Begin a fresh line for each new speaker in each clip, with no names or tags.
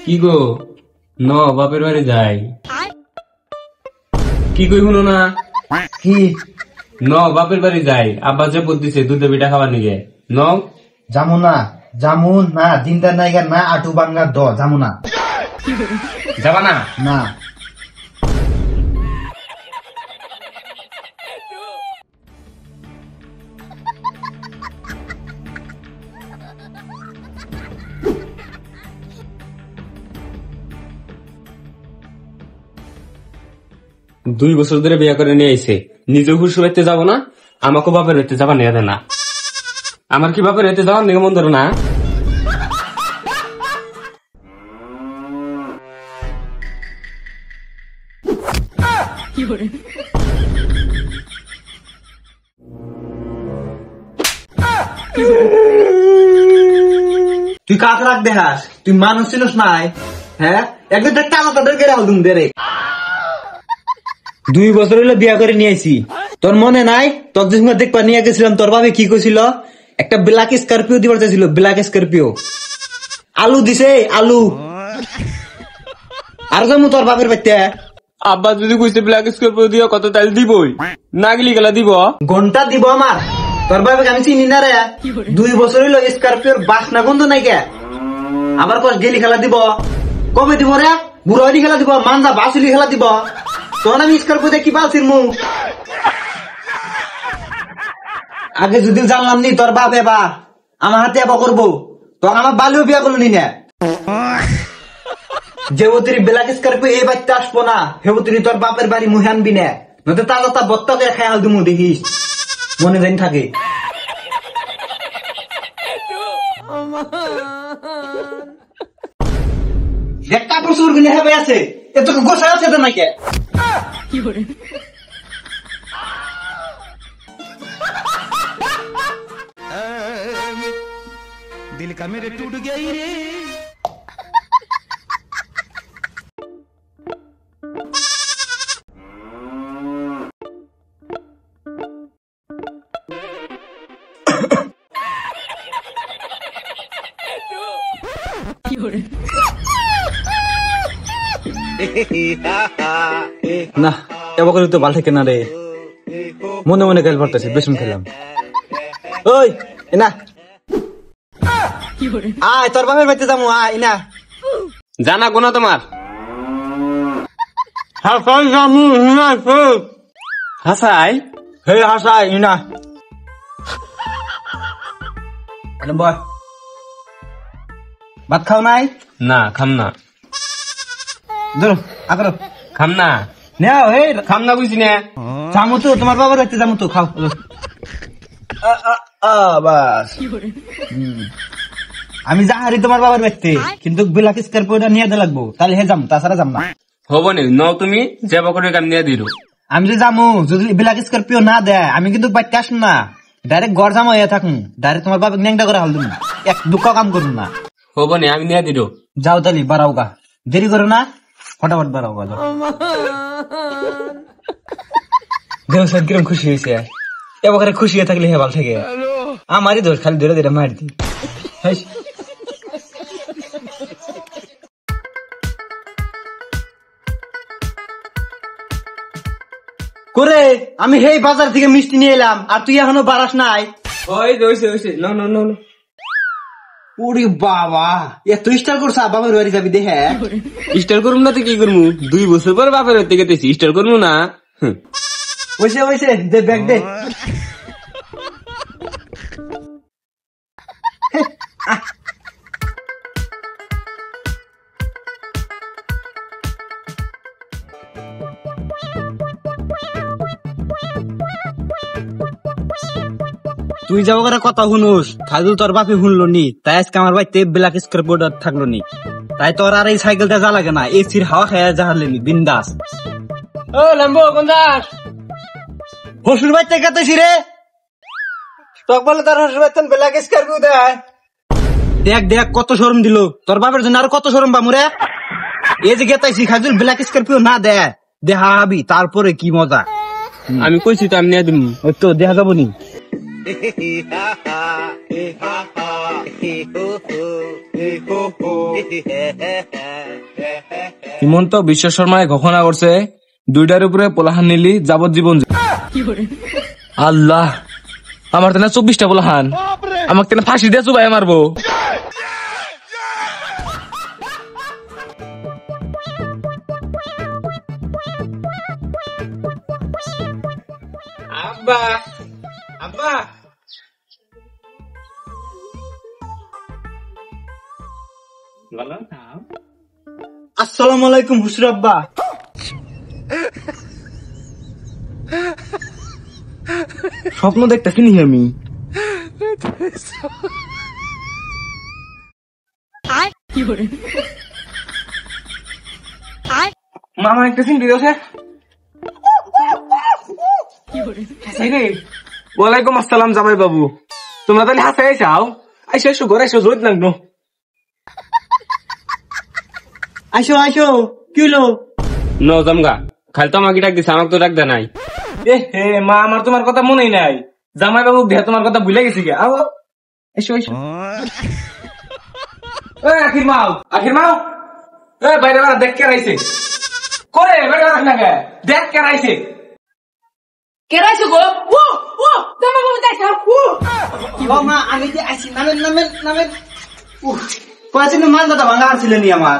কি গো ন বাপের বাড়ি যাই কি কই শুনো না
কি
ন বাপের বাড়ি যাই আব্বা যে বুদ্ধিছে দুধে পিঠা খাবার নিগে ন
জামু না দিনটা নাইগা না আটু বাঙ্গা দ জামু না
যাবা না
না
দুই বছর ধরে বিয়ে করে নিয়ে আইছে নিজেও হুসু বাড়িতে যাবো না আমাকে বাপের বাড়িতে যাবা নিয়ে দেয় না আমার কি বাপের বাড়িতে যাওয়ার নিগে মন ধরে না
তুই কাক রাখ দেখাস তুই মানুষ ছিলস নাই হ্যাঁ একদিন টাকা তাদের গেড়ে হলদুম দে রে 2 বছর হইলো বিয়া করে নিয়ে আইছি তোর মনে নাই তোর যে সময় দেখবা নিয়ে গেছিলাম তোর ভাবে কি কইছিল একটা ব্ল্যাক স্করপিও দিবার চাইছিল ব্ল্যাক স্করপিও আলু দিছে আলু আর যামু তোর বাপের বাড়িতে
আব্বা যদি কইছে ব্ল্যাক স্কর্পিও দিও কত তাইলে দিবই না গেলি গেলা দিব
ঘন্টা দিব আমার তোর বাপকে আমি চিনি না রে 2 বছর হইলো স্করপিওর বাসনা গন্ধ নাই কে আবার কস গেলি খেলা দিব কবে দিব রে বুড়াইলি খেলা দিব মানজা বাসুলি খেলা দিব তখন আমি স্করপিও দেখি পালছির মু আগে যদি জানলাম নি তোর বাপ এবা আমার হাতে এবা করবো তখন আমার বালিও বিয়া করলো নি না যে অতিরি ব্ল্যাক স্করপিও এই বাড়িতে আসবো না হে অতিরি তোর বাপের বাড়ি মুহে আনবি না নয়তো তাজা তা বত্তাকে খেয়াল দিমু দেখিস মনে জানি থাকে একটা প্রচুর কিনে হেবে আছে এত গোসা আছে তো নাকি
दिल का मेरे टूट गया ही रे
না এবার করে তো ভাল থাকে না রে মনে মনে খেল পড়তেছে বেশম খেলাম ওই না আয় তোর বাপের বাড়িতে যাবো আয় না
জানা গোনা তোমার হাসাই
হে হাসাই না বয় ভাত খাও নাই
না খাম না
ধরো আগরো
খাম না
নেও হে
খাম না বুঝি না
যামু তো তোমার বাবার বাড়িতে যামু তো খাও বাস আমি যাহারি তোমার বাবার বাড়িতে কিন্তু ব্ল্যাক স্করপিওটা নিয়ে দে লাগবো তাহলে হে যাম তাছাড়া যাম না
হবো নি ন তুমি যাবা করে কাম নিয়ে দিল
আমি যে যামু যদি ব্ল্যাক স্করপিও না দেয় আমি কিন্তু বাড়িতে আসুন না ডাইরেক্ট ঘর জামা হয়ে থাকুন ডাইরেক্ট তোমার বাবা ন্যাংটা করে হাল দিন এক দুঃখ কাম করুন না
হবো নি আমি নিয়ে দিল
যাও তালি বাড়াও গা দেরি করো না ফটাফট বাড়াও গা দেহ সব কিরম খুশি হয়েছে এবার খুশি হয়ে থাকলে হে ভালো থাকে আমারই দোষ খালি ধরে ধরে মার দি করে আমি হেই বাজার থেকে মিষ্টি নিয়ে এলাম আর তুই এখনো বাড়াস নাই
ওই হইছে না না না
ওরে বাবা এত স্টাইল করছ বাবার বাড়ি যাবি দেখে
স্টাইল করুম না তো কি করবো 2 বছর পর বাপের বাড়িতে গেতেছি স্টাইল করবো না
ওইসে দে ব্যাগ দে তুই যাবো করে কথা শুনুস খাজু তোর বাপে শুনলো নি তাই আজকে আমার বাড়িতে ব্ল্যাক স্করপিও থাকলো নি তাই তোর আর এই সাইকেলটা যা লাগে না এসির হাওয়া খাইয়া যাহারলি বিন্দাস
ও লাম্বো কোন যাস
হসুর বাড়িতে গেতেছি রে তোক বলে তার হসুর বাড়িতে ব্ল্যাক স্করপিও দেয় দেখ দেখ কত শরম দিল তোর বাপের জন্য আর কত শরম বামুরে এই যে গেতাইছি খাজুর ব্ল্যাক স্করপিও না দেয় দেখাবি তারপরে কি মজা
আমি কইছি তো আমি নিয়ে দিম
ওই তো দেখা যাবো নি
হিমন্ত বিশ্ব শর্মায় ঘোষণা করছে 2টার উপরে পোলাহান নিলি যাবজ্জীবন। আল্লাহ, আমার তো না 24টা পোলাহান, আমাকে তো ফাঁসি দিয়ে চুবাই মারবো।
আব্বা আব্বা বলো
আসসালামু আলাইকুম হুসুর আব্বা।
স্বপ্ন দেখতেছি নি আমি। মামা একটা চিন্তি আছে। ওয়ালাইকুম আসসালাম জামাই বাবু, তোমরা তাহলে হাসাই আইসাও? আইসো আইসো ঘরে আইসো, জোর লাগলো।
আইসো আইসো, কি হলো?
ন জামগা খালি তো আমাকে ডাক দিছে, আমাকে তো ডাক দেয় নাই।
এ হে মা, আমার তোমার কথা মনেই নাই। জামাই বাবু দেহ তোমার কথা ভুলে গেছি গে। আও এসো এসো। আখির মাও, আখির মাও, বাইরে বাড়া দেখ কে রাইছে করে, বাইরে রাখ না গে, দেখ কে রাইছে।
কেরাইছো গো? ও ও তোমার বাবা যাইছো? ও
ও মা, আমি যে আইছি, নামেন নামেন নামেন। কয়েছে না মাল দাদা ভাঙা আসছিলেন আমার।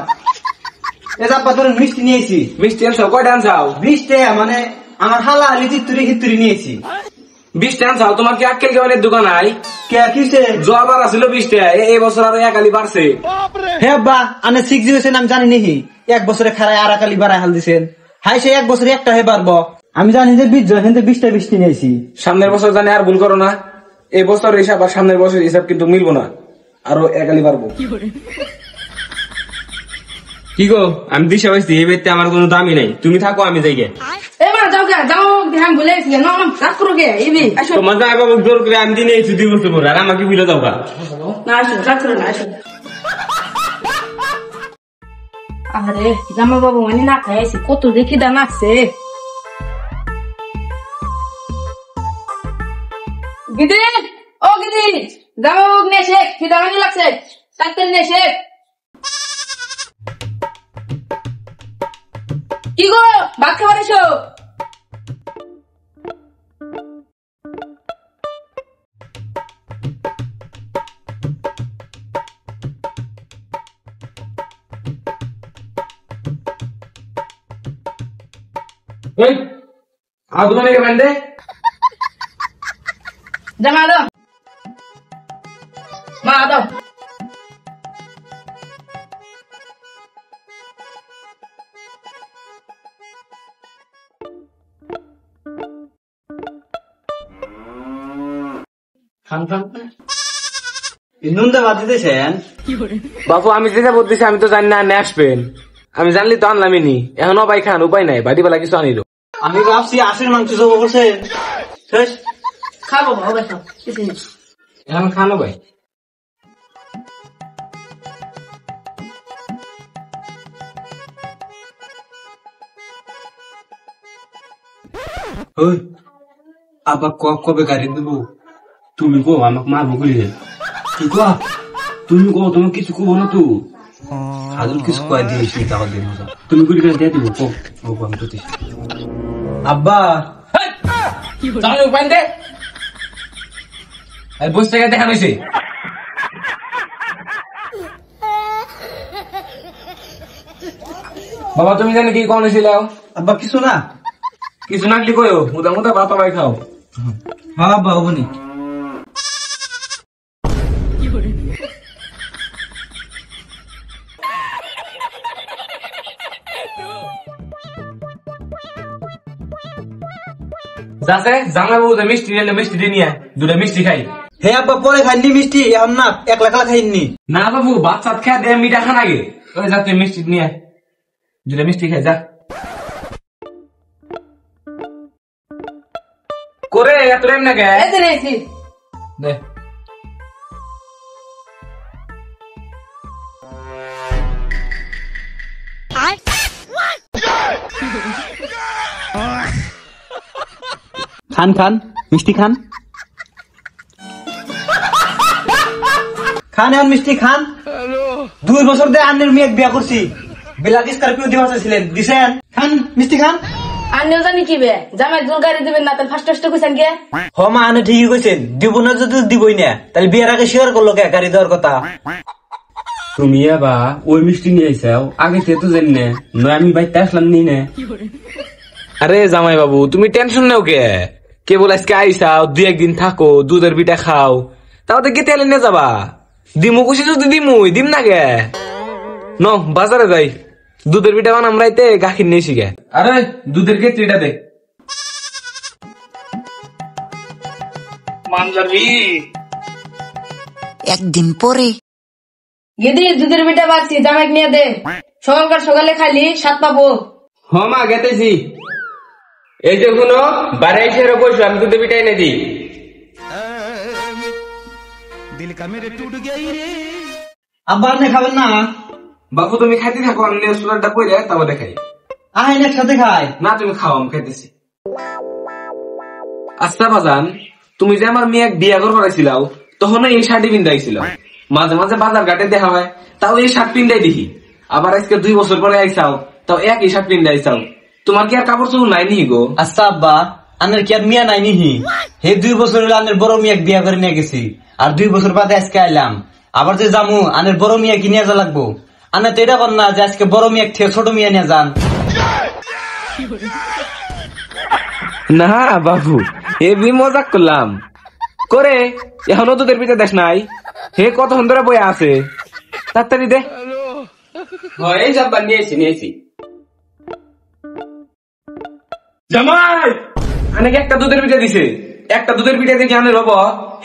এটা আব্বা ধরেন মিষ্টি নিয়েছি।
মিষ্টি আনছো? কয়টা আনছাও?
20 টাকা, মানে আমার হালা আলি চিত্তুরি হিত্তুরি নিয়েছি।
20টা আনছাও? তোমার কি আক্কেল কেমনের দোকান নাই?
কে কিসে?
জোয়াবার আসছিল 20 টাকা, এই বছর আরো 1 আলি বাড়ছে।
হে আব্বা, আনে 6 দিয়েছেন আমি জানি নাকি? 1 বছরে খারায় আর আকালি বাড়ায় হাল দিছেন। হাই সে 1 বছরে একটা হে বাড়বো। আমি জানি যে 20 জন, কিন্তু 20টা 20টি নিয়েছি।
সামনের বছর জানি আর ভুল করো না। এই বছর হিসাব আর সামনের বছর হিসাব কিন্তু মিলবো না, আরো 1 আলি বাড়বো।
কি গো, আমি দিশা পাইছি, এই বেতে আমার কোনো দামই নাই, তুমি থাকো আমি যাই গে।
এ মা যাও গে, যাও ধ্যান ভুলে গেছি গে। না না রাগ করো গে, ইবি আসো।
তোমার জামাই বাবু জোর করে আমি দিনে এসে 2 বছর পরে, আর আমাকে ভুলে যাও গা।
না আসো, রাগ করো না, আসো। আরে জামা বাবু মানে না খাইছি, কত দেখি দাম আছে। গিদি, ও গিদি, জামা বাবু নিয়ে এসে কি দামানি লাগছে, সাইকেল নিয়ে এসে। কি গো, ভাত খাবার এসো।
এই আদু মানে কে বান্দে?
জামা দাও, মা দাও।
খান খান।
নুন দা বাদ দিতেছেন?
বাবু আমি যেটা বলতেছি আমি তো জানি না আপনি আসবেন, আমি জানলি তো আনলামই নি। এখনো ভাই খান, উপায় নাই, বাড়ি বেলা কিছু আনিল।
আমি ভাবছি আশের মাংস জব করছে। শেষ
খাবো হবে সব কিছু নেই।
এখন খানো ভাই।
ওই আবার কবে গাড়ি দেবো? তুমি কো আমাকে মারবো গুলি। তুই কো, তুমি কো, তোমার কিছু কো না তো।
হাজুল কিছু কয় দিয়েছি টাকা দিয়ে মজা।
তুমি গুলি করে দিয়ে দিব, কো ও আমি তো
আব্বা
জানো উপায় দে, আর বসে থেকে দেখা হয়েছে। বাবা তুমি জানি কি কোন হয়েছিল?
আব্বা কিছু না।
কিছু না কি কয়ো, মুদা মুদা ভাত ভাই খাও।
হ্যাঁ আব্বা হবনি।
যাচ্ছে জামাই বাবু মিষ্টি নিলে মিষ্টি দিয়ে নিয়ে 2টা মিষ্টি খাই।
হে আব্বা পরে খাইনি মিষ্টি, এখন না একলা একলা খাইনি।
না বাবু ভাত চাত খেয়ে দে, মিঠা খান আগে। ওই যা তুই মিষ্টি নিয়ে 2টা মিষ্টি খাই যা করে। এত রেম না গে
এই যে নিয়েছি।
দে।
খান খান মিষ্টি খান। খান এখন মিষ্টি খান। 2 বছর ধরে আন্নের মেয়ে বিয়া করছি, বিলাক স্করপিও দিবা চাইছিলেন, দিছেন? খান মিষ্টি খান।
আন্নেও জানি কি বে জামাই জোর গাড়ি দিবেন না তাহলে ফার্স্ট ফার্স্ট কইছেন কে?
হ মা, আনে ঠিকই কইছেন, দিব না যদি দিবই না, তাহলে বিয়ের আগে শেয়ার করলো কে গাড়ি দেওয়ার কথা?
তুমি বা ওই মিষ্টি নিয়ে আইসাও, আগে থেকে তো জানি না, নয় আমি বাইতে আসলাম নি না।
আরে জামাই বাবু তুমি টেনশন নেও কে? কেবল আজকে আইসাও, 2-1 দিন থাকো, দুধের পিঠা খাও, তাও তো গেতে নিয়ে যাবা। দিমু খুশি যদি দিমুই, দিম না গে। ন বাজারে যাই, দুধের পিঠা বানাম রাইতে, গাখির নিয়ে শিখে। আরে দুধের কেটলিটা দে।
একদিন পরে
গিদি দুধের পিঠা বাড়ছি জামাই নিয়ে দে, সকালে খাইলি স্বাদ পাবো।
হ মা গেতেছি। এই যে শুনো, বারে এসে বসো, আমি দুধে পিঠা এনে দিই।
दिल का मेरे टूट गया ही रे।
আব্বা আপনি খাবেন না?
বাবু তুমি খাইতে থাকো, আমি নেসুলারটা কইরে তারপর দেখাই।
আহেন একসাথে খাই।
না তুমি খাও, আমি খাইতেছি। আচ্ছা বাজান, তুমি যে আমার মেয়ে বিয়া করবার আইছিলাও, তখন এই শাড়ি পিন্দাইছিল, মাঝে মাঝে বাজার ঘাটে দেখা হয়, তাও এই শার্ট পিন্দাই দেখি। আবার আজকে 2 বছর পরে আইসাও, তাও একই শার্ট পিন্দাইছাও। তোমার কি আর কাপড় চোপড় নাই নি গো?
আচ্ছা আব্বা, আনের কি আর মিয়া নাই নিহি? হে 2 বছর হলো আনের বড় মিয়া বিয়া করে নিয়ে গেছি, আর 2 বছর বাদে আজকে আইলাম। আবার যে জামু, আনের বড় মিয়া কি নিয়ে যা লাগবো? আনে তো এটা কর না যে আজকে বড় মিয়া থেকে ছোট মিয়া নিয়ে যান।
না বাবু, হেবি মজাক করলাম করে। এখনো তোদের পিঠে দেশ নাই, হে কতক্ষণ ধরে বয়ে আছে, তাড়াতাড়ি দে।
হয় এই যাব্বা নিয়েছি।
জামাই অনেকে একটা দুধের পিঠা দিছে, একটা দুধের পিঠা দেখে আনে রব,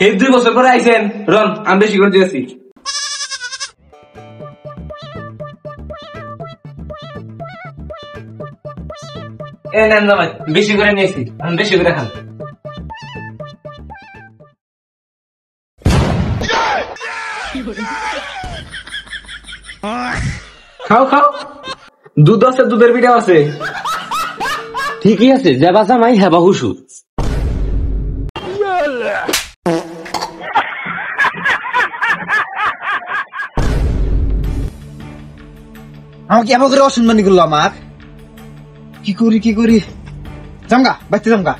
হে 2 বছর পরে আইছেন। রন আমি বেশি করে দিয়েছি। এ নেন জামাই, বেশি করে নিয়েছি, আমি বেশি করে খান। খাও খাও, দুধ আছে, দুধের পিঠা আছে।
ঠিকই আছে, যাবা জামাই হেবা হুসু।
আমাকে এমন করে অসম্মানি করলো আমার। কি করি জামগা বাইতে জামগা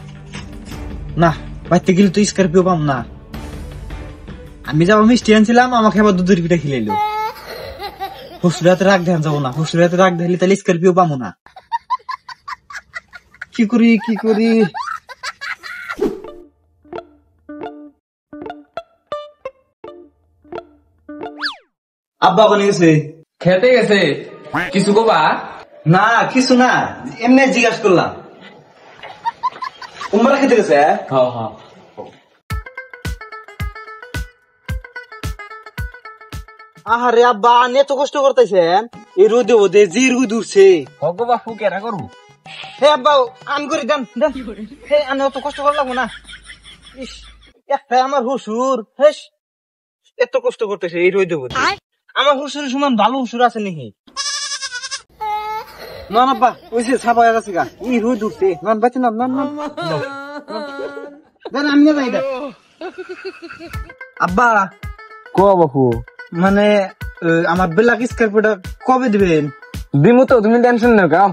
না, বাইতে গেলে তো স্করপিও পাম না। আমি যাবো মিষ্টি আনছিলাম, আমাকে আবার দুধের পিঠা খিলাইলো। শ্বশুরাতে রাগ দেখান যাবো না, শ্বশুরাতে রাগ দেখলে তাহলে স্করপিও পাবো না। কি করি আব্বা কোনে গেছে?
খেতে গেছে, কিছু কবা?
না কিছু না, এমনি জিজ্ঞাসা করলাম। উম্মারা খেতে গেছে? আহারে আব্বা, এত কষ্ট করতেছেন এই রোদে ওদে, যে রোদ উঠছে।
বাপু কেনা করবো?
হে আব্বা আন করে দেন। হে আনে অত কষ্ট করা লাগবো না। ইস, একটা আমার হুসুর, হেস এত কষ্ট করতেছে এই রোদে ওদে। আমার হুসুরের সমান ভালো হুসুর আছে নাকি? না আব্বা, ওই যে ছাপা হয়ে গেছে গা, এই রোদ উঠছে। নান বাচ্চা নাম আমি যাই দেখ। আব্বা
কো বাপু,
মানে আমার ব্ল্যাক স্কার্পটা কবে দিবেন?
দিমু তো, তুমি টেনশন নাও কাম।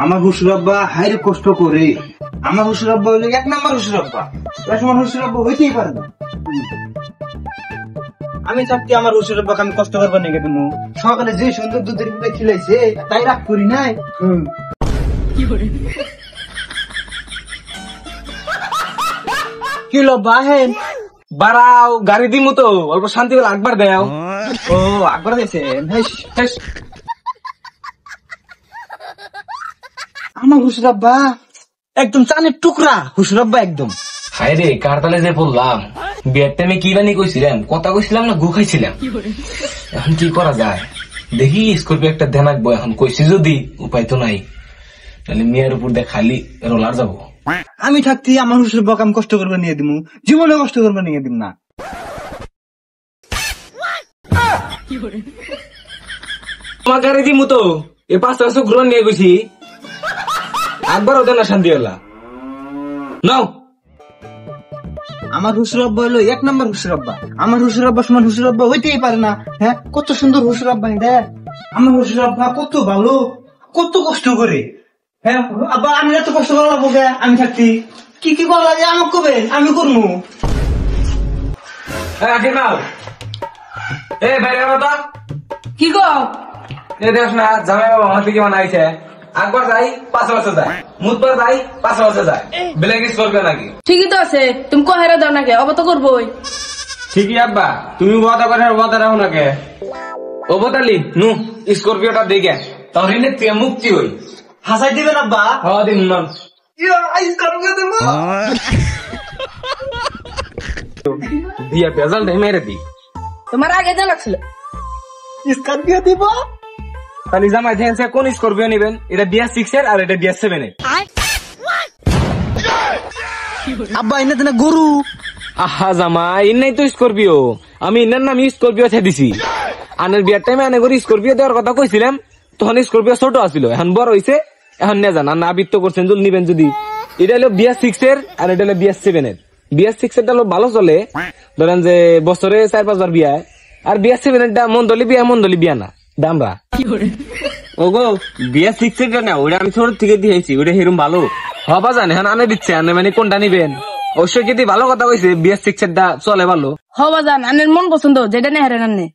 আমার হুসুর আব্বা হাইরে কষ্ট করে। আমার হুসুর আব্বা হইলে 1 নাম্বার হুসুর আব্বা, আমার হুসুর আব্বা হইতেই পারে না। আমি চাচ্ছি আমার হুসুর আব্বাকে আমি কষ্ট করবো নাকি? তুমি সকালে যে সুন্দর দুধের পিঠা খিলাইছে, তাই রাগ করি নাই। কি লব্বা হেন
বাড়াও, গাড়ি দিমু তো, অল্প শান্তি বলে আকবার দেও।
ও আকবার দিয়েছেন? আমার হুসুর আব্বা একদম চানের টুকরা হুসুর আব্বা একদম।
হায় রে, কার তালে যে পড়লাম। বিয়ের টাইমে কি বানি কইছিলাম, কথা কইছিলাম না গু খাইছিলাম। এখন কি করা যায় দেখি, স্কর্পিও একটা দেন আঁকবো। এখন কইছি যদি, উপায় তো নাই, তাহলে মেয়ের উপর দিয়ে খালি রোলার যাবো।
আমি থাকতে আমার হুসুর আব্বাকে আমি কষ্ট করবে নিয়ে দিমু, জীবনে কষ্ট করবে নিয়ে দিম না।
তোমার গাড়ি দিমু তো, এ 5 বছর ঘুরন নিয়ে গেছি, একবারও দেন না শান্তি হলা। নাও
আমার হুসুর আব্বা হলো 1 নম্বর হুসুর আব্বা। আমার হুসুর আব্বা সমান হুসুর আব্বা হইতেই পারে না। হ্যাঁ, কত সুন্দর হুসুর আব্বা এটা। আমার হুসুর আব্বা কত ভালো, কত কষ্ট করে। হ্যাঁ আব্বা, আমি এত কষ্ট করা লাগবো কে? আমি থাকতি কি কি করা লাগে আমাকে কবে, আমি করবো।
আগে নাও এ বাইরে কথা
কি গো?
এ দেখ না জামাই বাবা আমার দিকে বানাইছে একবার যাই 5 বছর যায় মুতবার যাই 5 বছর যায় ব্ল্যাক স্করপিও নাকি
ঠিকই তো আছে, তুমি কহেরা দাও নাকি, অব তো করবোই।
ঠিকই আব্বা, তুমি ওয়াদা করে ওয়াদা রাখো না কে?
ও বতালি নু স্করপিওটা দেখে তাহলে নে তুই মুক্তি হই
হাসাই দিবেন আব্বা?
হওয়া দিন না দিয়া বেজাল দে মেরে দি
তোমার আগে দেওয়া লাগছিল।
স্করপিও দিব?
তাহলে জামাই দেখেন কোন স্করপিও নেবেন, এটা BS6 এর আর এটা BS7 এর।
আব্বা এনে দেনা গরু।
আহা জামাই ইন্নাই তো স্করপিও, আমি ইন্নার নাম স্করপিও ছে দিছি। আনের বিয়ার টাইমে আনে করে স্করপিও দেওয়ার কথা কইছিলাম, তখন স্করপিও ছোট আছিল, এখন বড় হইছে, এখন নিয়ে যান না আবৃত্ত করছেন যদি নিবেন যদি। এটা হলো BS6 এর আর এটা হলো BS7 এর। BS6 এরটা হলো ভালো চলে, ধরেন যে বছরে 4-5 বার বিয়া, আর BS7 এরটা মন্দলি বিয়া না দামরা।
ওগো BS6 এর না, ওটা আমি ছোট থেকে দিয়েছি, ওটা হেরুম ভালো
হবা জানে এখন আনে দিচ্ছে, আনে মানে কোনটা নিবেন? অবশ্যই যদি ভালো কথা কইছে BS6 এরটা চলে ভালো।
হবা জান, আনের মন পছন্দ যেটা নেই হারেন আনে।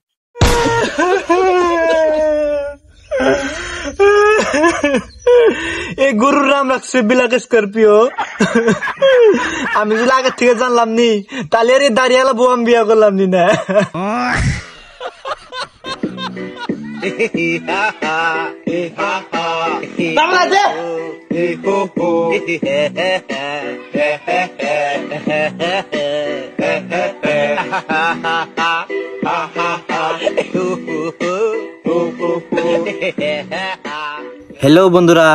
এই গরুর নাম রাখছে ব্ল্যাক স্করপিও। আমি যদি আগে থেকে জানলাম নি, তাহলে আর এই দাঁড়িয়ালা বউ আমি বিয়া করলাম নি না। হ্যালো বন্ধুরা,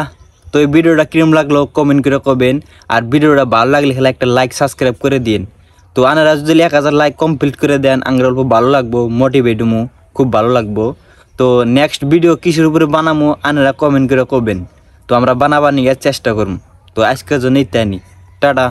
তো এই ভিডিওটা কিরম লাগলো কমেন্ট করে কবেন, আর ভিডিওটা ভালো লাগলে খেলা একটা লাইক সাবস্ক্রাইব করে দিন। তো আনারা যদি 1000 লাইক কমপ্লিট করে দেন আঙ্গের অল্প ভালো লাগবো, মোটিভেট হমু, খুব ভালো লাগবো। তো নেক্সট ভিডিও কিসের উপরে বানামো আনারা কমেন্ট করে কবেন, তো আমরা বানাবার নিয়ে চেষ্টা করবো। তো আজকের জন্য টাটা।